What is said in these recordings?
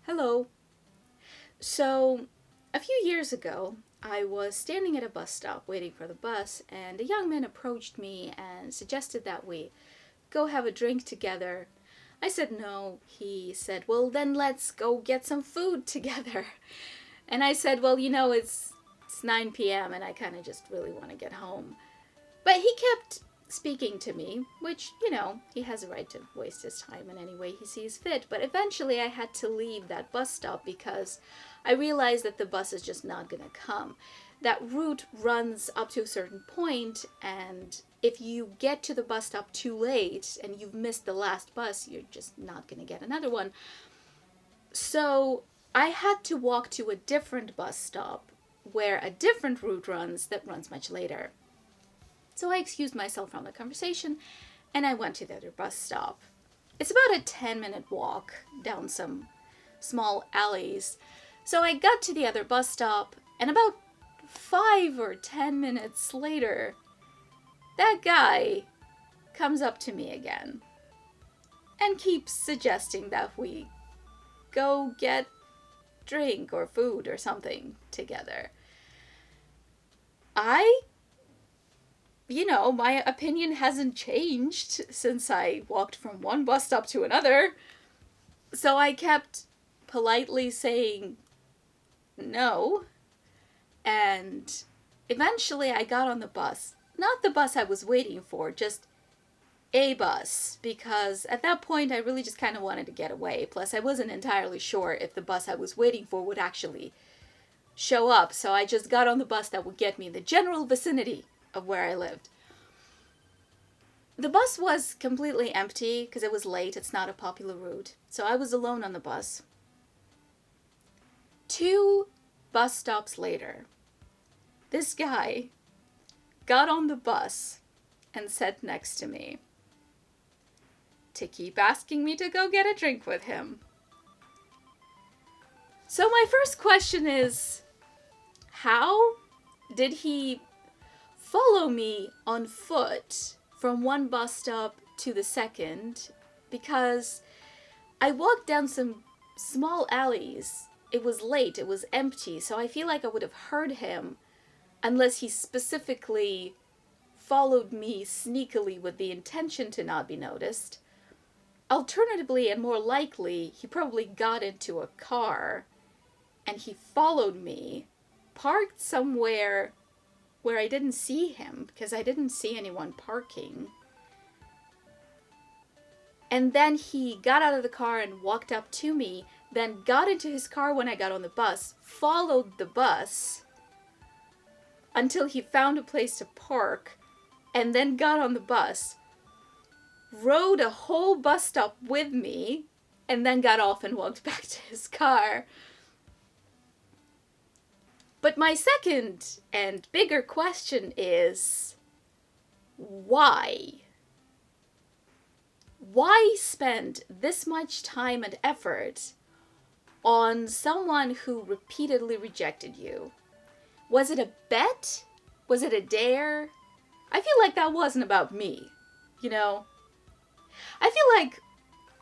Hello. So, a few years ago, I was standing at a bus stop waiting for the bus, and a young man approached me and suggested that we go have a drink together. I said no. He said, "Well, then let's go get some food together." And I said, "Well, it's 9 p.m. and I kind of just really want to get home." But he kept speaking to me, which, he has a right to waste his time in any way he sees fit. But eventually I had to leave that bus stop because I realized that the bus is just not going to come. That route runs up to a certain point, and if you get to the bus stop too late and you've missed the last bus, you're just not going to get another one. So I had to walk to a different bus stop where a different route runs that runs much later. So I excused myself from the conversation and I went to the other bus stop. It's about a 10-minute walk down some small alleys. So I got to the other bus stop, and about 5 or 10 minutes later, that guy comes up to me again and keeps suggesting that we go get drink or food or something together. I my opinion hasn't changed since I walked from one bus stop to another. So I kept politely saying no. And eventually I got on the bus. Not the bus I was waiting for, just a bus. Because at that point I really just kind of wanted to get away. Plus I wasn't entirely sure if the bus I was waiting for would actually show up. So I just got on the bus that would get me in the general vicinity of where I lived. The bus was completely empty because it was late. It's not a popular route. So I was alone on the bus. 2 bus stops later, this guy got on the bus and sat next to me to keep asking me to go get a drink with him. So my first question is, how did he follow me on foot from one bus stop to the second? Because I walked down some small alleys. It was late, it was empty, so I feel like I would have heard him unless he specifically followed me sneakily with the intention to not be noticed. Alternatively, and more likely, he probably got into a car and he followed me, parked somewhere where I didn't see him because I didn't see anyone parking. And then he got out of the car and walked up to me, then got into his car when I got on the bus, followed the bus until he found a place to park, and then got on the bus, rode a whole bus stop with me, and then got off and walked back to his car. But my second and bigger question is, why? Why spend this much time and effort on someone who repeatedly rejected you? Was it a bet? Was it a dare? I feel like that wasn't about me, I feel like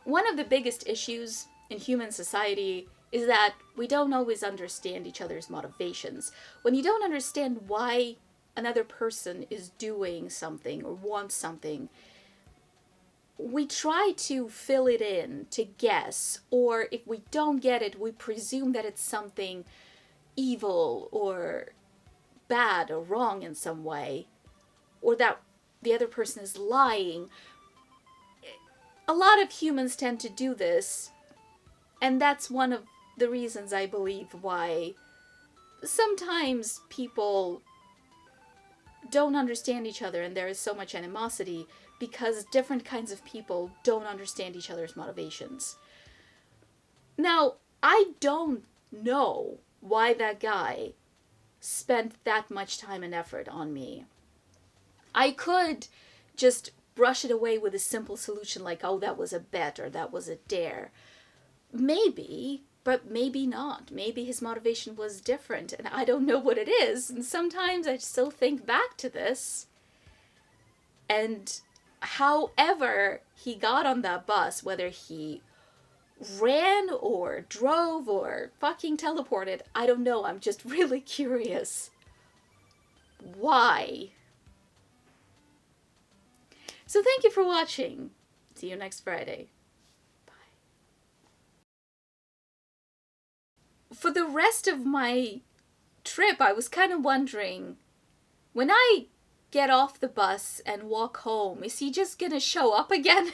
one of the biggest issues in human society is that we don't always understand each other's motivations. When you don't understand why another person is doing something or wants something, we try to fill it in, to guess, or if we don't get it, we presume that it's something evil or bad or wrong in some way, or that the other person is lying. A lot of humans tend to do this, and that's one of the reasons I believe why sometimes people don't understand each other and there is so much animosity, because different kinds of people don't understand each other's motivations. Now, I don't know why that guy spent that much time and effort on me. I could just brush it away with a simple solution like, oh, that was a bet or that was a dare. Maybe, but maybe not. Maybe his motivation was different and I don't know what it is. And sometimes I still think back to this. And however he got on that bus, whether he ran or drove or fucking teleported. I don't know, I'm just really curious. Why? So thank you for watching. See you next Friday. Bye. For the rest of my trip, I was kind of wondering, when I get off the bus and walk home, is he just gonna show up again?